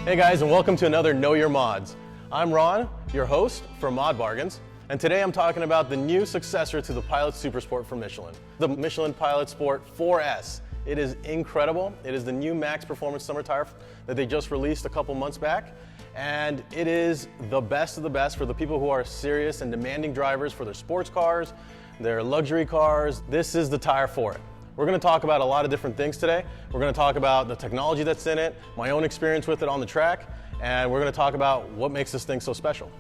Hey guys, and welcome to another Know Your Mods. I'm Ron, your host for ModBargains, and today I'm talking about the new successor to the Pilot Super Sport from Michelin, the Michelin Pilot Sport 4S. It is incredible. It is the new max performance summer tire that they just released a couple months back, and it is the best of the best for the people who are serious and demanding drivers for their sports cars, their luxury cars. This is the tire for it. We're going to talk about a lot of different things today. We're going to talk about the technology that's in it, my own experience with it on the track, and we're going to talk about what makes this thing so special.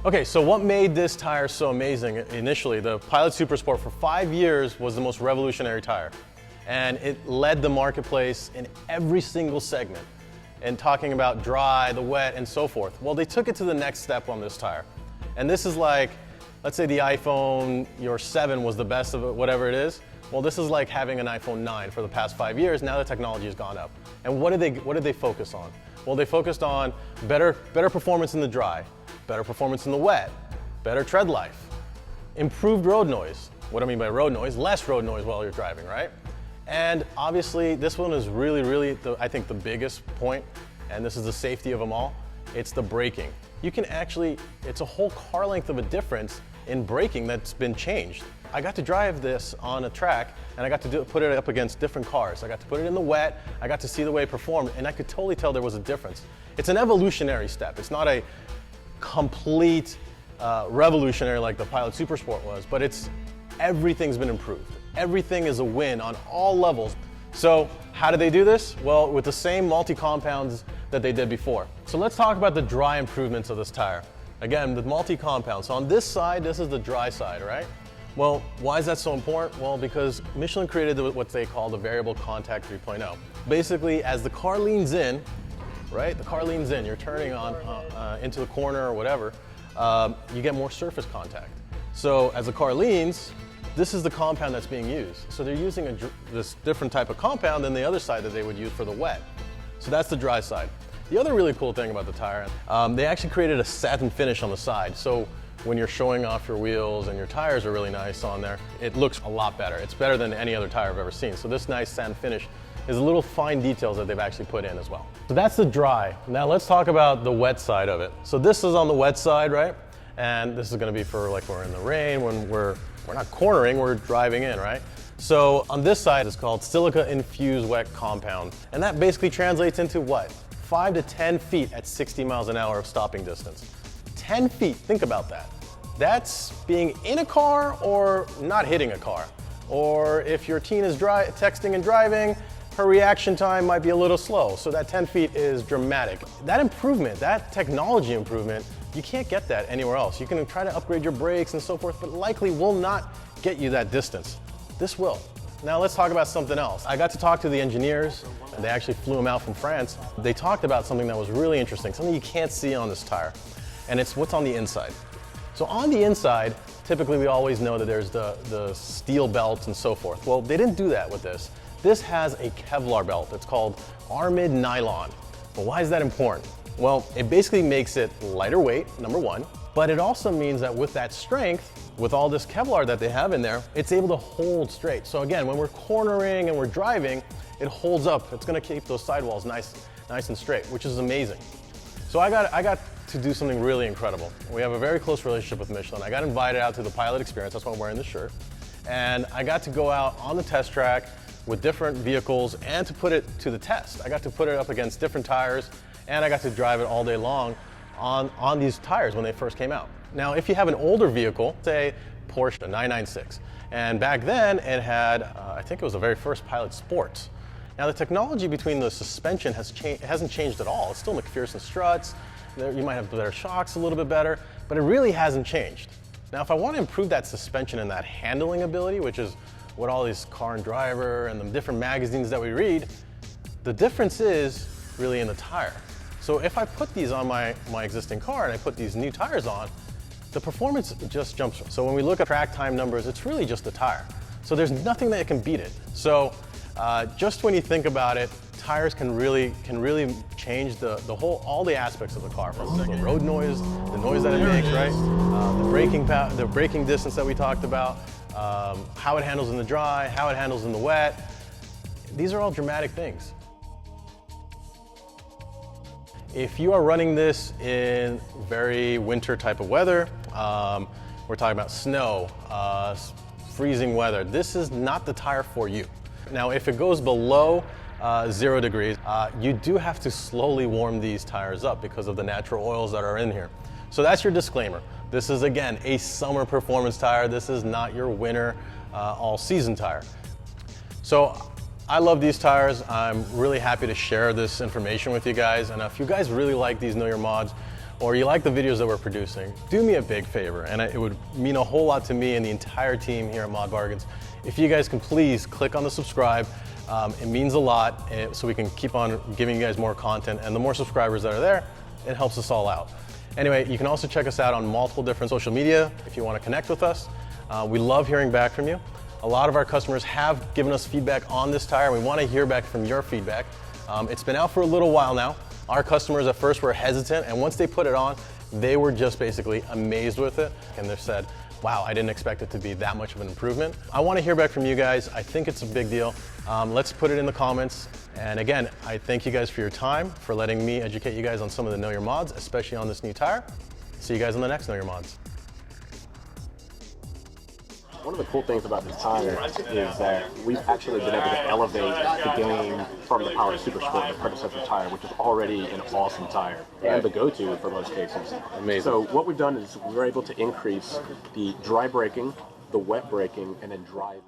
Okay, so what made this tire so amazing? Initially, the Pilot Super Sport for 5 years was the most revolutionary tire, and it led the marketplace in every single segment, and talking about dry, the wet, and so forth. Well, they took it to the next step on this tire, and this is like, let's say the iPhone, your 7 was the best of it, whatever it is. Well, this is like having an iPhone 9 for the past 5 years. Now the technology has gone up. And what did they focus on? Well, they focused on better performance in the dry, better performance in the wet, better tread life, improved road noise. What I mean by road noise, less road noise while you're driving, right? And obviously this one is really, I think the biggest point, and this is the safety of them all, it's the braking. You can actually, it's a whole car length of a difference in braking that's been changed. I got to drive this on a track, and I got to put it up against different cars. I got to put it in the wet, I got to see the way it performed, and I could totally tell there was a difference. It's an evolutionary step. It's not a complete revolutionary like the Pilot Super Sport was, but everything's been improved. Everything is a win on all levels. So how did they do this? Well, with the same multi-compounds that they did before. So let's talk about the dry improvements of this tire. Again, the multi-compound. So on this side, this is the dry side, right? Well, why is that so important? Well, because Michelin created what they call the variable contact 3.0. Basically, as the car leans in, right? The car leans in, you're turning on into the corner or whatever, you get more surface contact. So as the car leans, this is the compound that's being used. So they're using this different type of compound than the other side that they would use for the wet. So that's the dry side. The other really cool thing about the tire, they actually created a satin finish on the side. So when you're showing off your wheels and your tires are really nice on there, it looks a lot better. It's better than any other tire I've ever seen. So this nice satin finish is little fine details that they've actually put in as well. So that's the dry. Now let's talk about the wet side of it. So this is on the wet side, right? And this is gonna be for like we're in the rain, when we're not cornering, we're driving in, right? So on this side, it's called silica infused wet compound. And that basically translates into what? 5 to 10 feet at 60 miles an hour of stopping distance. 10 feet, think about that. That's being in a car or not hitting a car. Or if your teen is texting and driving, her reaction time might be a little slow. So that 10 feet is dramatic. That improvement, that technology improvement, you can't get that anywhere else. You can try to upgrade your brakes and so forth, but likely will not get you that distance. This will. Now let's talk about something else. I got to talk to the engineers, and they actually flew them out from France. They talked about something that was really interesting, something you can't see on this tire, and it's what's on the inside. So on the inside, typically we always know that there's the steel belt and so forth. Well, they didn't do that with this. This has a Kevlar belt. It's called armored nylon. But why is that important? Well, it basically makes it lighter weight, number one, but it also means that with that strength, with all this Kevlar that they have in there, it's able to hold straight. So again, when we're cornering and we're driving, it holds up. It's gonna keep those sidewalls nice and straight, which is amazing. So I got to do something really incredible. We have a very close relationship with Michelin. I got invited out to the Pilot Experience, that's why I'm wearing this shirt. And I got to go out on the test track with different vehicles and to put it to the test. I got to put it up against different tires, and I got to drive it all day long on these tires when they first came out. Now, if you have an older vehicle, say Porsche 996, and back then it had, I think it was the very first Pilot Sports. Now the technology between the suspension hasn't changed at all. It's still McPherson struts. You might have better shocks, a little bit better, but it really hasn't changed. Now, if I want to improve that suspension and that handling ability, which is what all these Car and Driver and the different magazines that we read, the difference is really in the tire. So if I put these on my existing car and I put these new tires on, the performance just jumps. So when we look at track time numbers, it's really just the tire. So there's nothing that can beat it. So just when you think about it, tires can really change all the aspects of the car, from the road noise, the noise that it makes, right? The braking distance that we talked about, how it handles in the dry, how it handles in the wet. These are all dramatic things. If you are running this in very winter type of weather, we're talking about snow, freezing weather, this is not the tire for you. Now, if it goes below 0 degrees, you do have to slowly warm these tires up because of the natural oils that are in here. So that's your disclaimer. This is, again, a summer performance tire. This is not your winter all-season tire. So I love these tires. I'm really happy to share this information with you guys. And if you guys really like these Know Your Mods, or you like the videos that we're producing, do me a big favor, and it would mean a whole lot to me and the entire team here at ModBargains. If you guys can please click on the subscribe. It means a lot, so we can keep on giving you guys more content, and the more subscribers that are there, it helps us all out. Anyway, you can also check us out on multiple different social media if you want to connect with us. We love hearing back from you. A lot of our customers have given us feedback on this tire. We want to hear back from your feedback. It's been out for a little while now. Our customers at first were hesitant, and once they put it on, they were just basically amazed with it. And they've said, wow, I didn't expect it to be that much of an improvement. I want to hear back from you guys. I think it's a big deal. Let's put it in the comments. And again, I thank you guys for your time, for letting me educate you guys on some of the Know Your Mods, especially on this new tire. See you guys on the next Know Your Mods. One of the cool things about this tire is that we've actually been able to elevate the game from the Pilot Super Sport, the predecessor tire, which is already an awesome tire and the go-to for most cases. Amazing. So what we've done is we're able to increase the dry braking, the wet braking, and then dry.